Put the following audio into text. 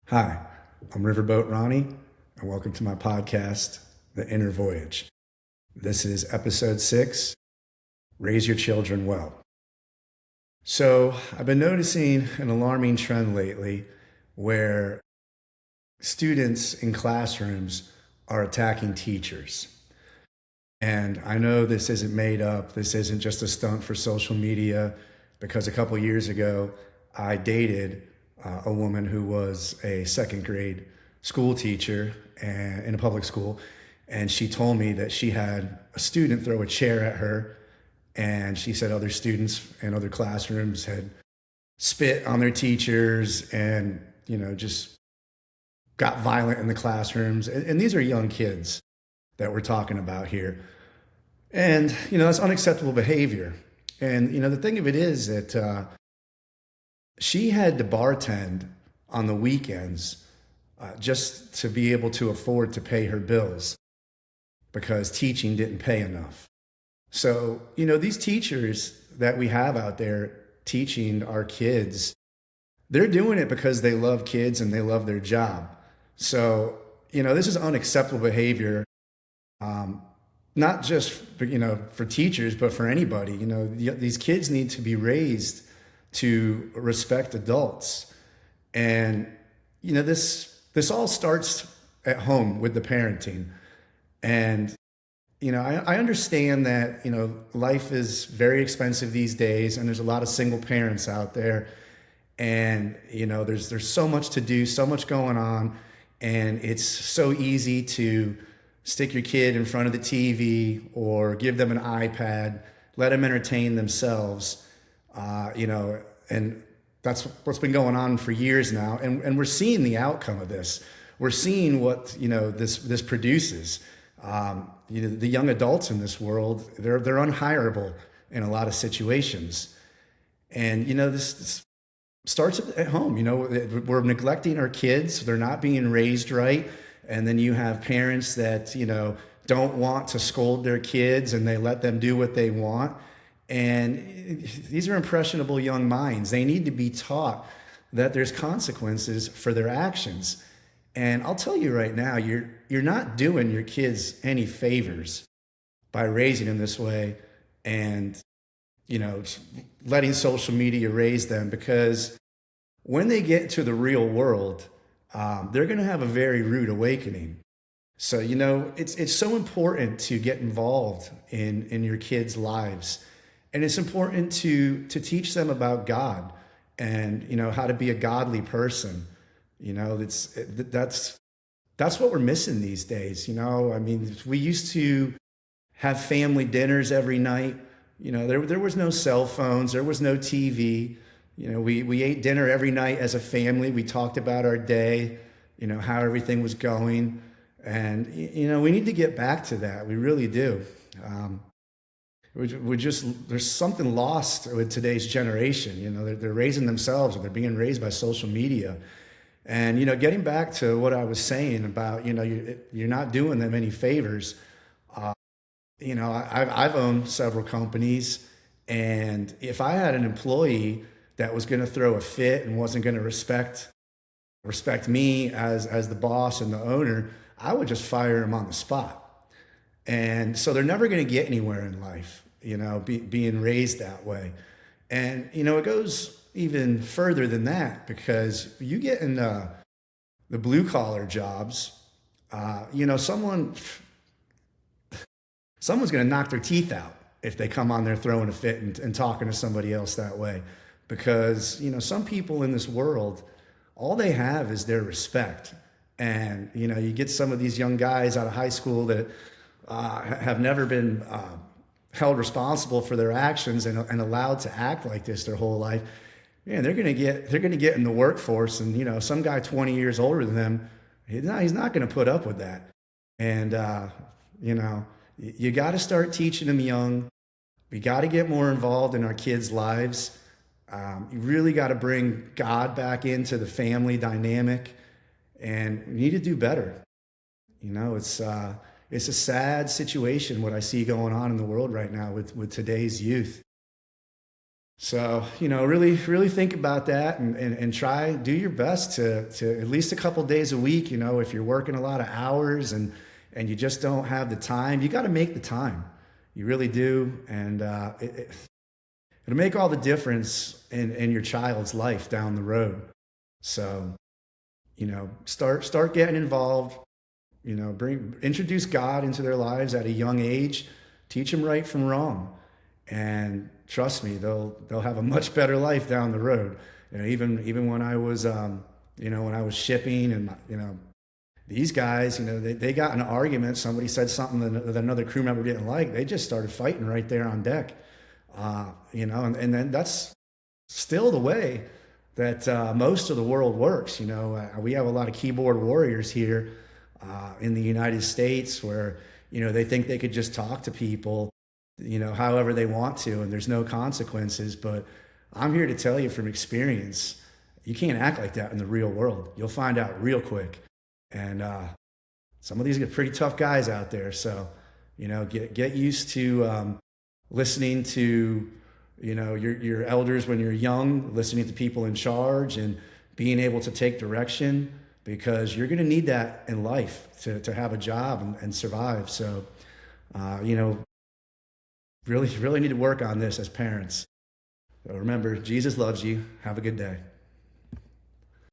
Hi, I'm Riverboat Ronnie, and welcome to my podcast, The Inner Voyage. This is episode 6, Raise Your Children Well. So, I've been noticing an alarming trend lately where students in classrooms are attacking teachers. And I know this isn't made up, this isn't just a stunt for social media, because a couple years ago, I dated a woman who was a second grade school teacher in a public school. And she told me that she had a student throw a chair at her. And she said other students in other classrooms had spit on their teachers and, just got violent in the classrooms. And these are young kids that we're talking about here. And, that's unacceptable behavior. And, the thing of it is that she had to bartend on the weekends just to be able to afford to pay her bills because teaching didn't pay enough. So, these teachers that we have out there teaching our kids, they're doing it because they love kids and they love their job. So, this is unacceptable behavior, not just for teachers, but for anybody. These kids need to be raised to respect adults. And, this all starts at home with the parenting. And, I understand that, life is very expensive these days and there's a lot of single parents out there. And, there's so much to do, so much going on. And it's so easy to stick your kid in front of the TV or give them an iPad, let them entertain themselves, and that's what's been going on for years now. And we're seeing the outcome of this. We're seeing what, this produces. The young adults in this world, they're unhireable in a lot of situations. And, this starts at home. We're neglecting our kids. They're not being raised right. And then you have parents that, don't want to scold their kids and they let them do what they want. And these are impressionable young minds. They need to be taught that there's consequences for their actions. And I'll tell you right now, you're not doing your kids any favors by raising them this way and, letting social media raise them, because when they get to the real world, they're going to have a very rude awakening. So, it's so important to get involved in your kids' lives. And it's important to teach them about God and, how to be a godly person. That's what we're missing these days. I mean, we used to have family dinners every night. There was no cell phones, there was no TV. We ate dinner every night as a family. We talked about our day, how everything was going. And, we need to get back to that. We really do. There's something lost with today's generation. They're raising themselves or they're being raised by social media. And, getting back to what I was saying about, you're not doing them any favors. I've owned several companies, and if I had an employee that was going to throw a fit and wasn't going to respect me as the boss and the owner, I would just fire him on the spot. And so they're never going to get anywhere in life, being raised that way. And, it goes even further than that, because you get in the blue collar jobs, someone's going to knock their teeth out if they come on there throwing a fit and talking to somebody else that way. Because, some people in this world, all they have is their respect. And, you get some of these young guys out of high school that have never been held responsible for their actions and allowed to act like this their whole life. Man, they're going to get in the workforce, and, some guy 20 years older than them, he's not going to put up with that. And, you got to start teaching them young. We got to get more involved in our kids' lives. You really got to bring God back into the family dynamic, and we need to do better. It's a sad situation what I see going on in the world right now with today's youth. So, really think about that and try, do your best to at least a couple days a week, if you're working a lot of hours and you just don't have the time, you got to make the time. You really do. And it'll make all the difference in your child's life down the road. So, start getting involved, introduce God into their lives at a young age, teach them right from wrong. And trust me, they'll have a much better life down the road. Even when I was, when I was shipping, and these guys, they got in an argument. Somebody said something that another crew member didn't like. They just started fighting right there on deck. And then that's still the way that most of the world works. We have a lot of keyboard warriors here in the United States where they think they could just talk to people however they want to, and there's no consequences. But I'm here to tell you from experience, you can't act like that in the real world. You'll find out real quick. And some of these are pretty tough guys out there. So, get used to listening to, your elders when you're young, listening to people in charge and being able to take direction, because you're going to need that in life to have a job and survive. So, really need to work on this as parents. So remember, Jesus loves you. Have a good day.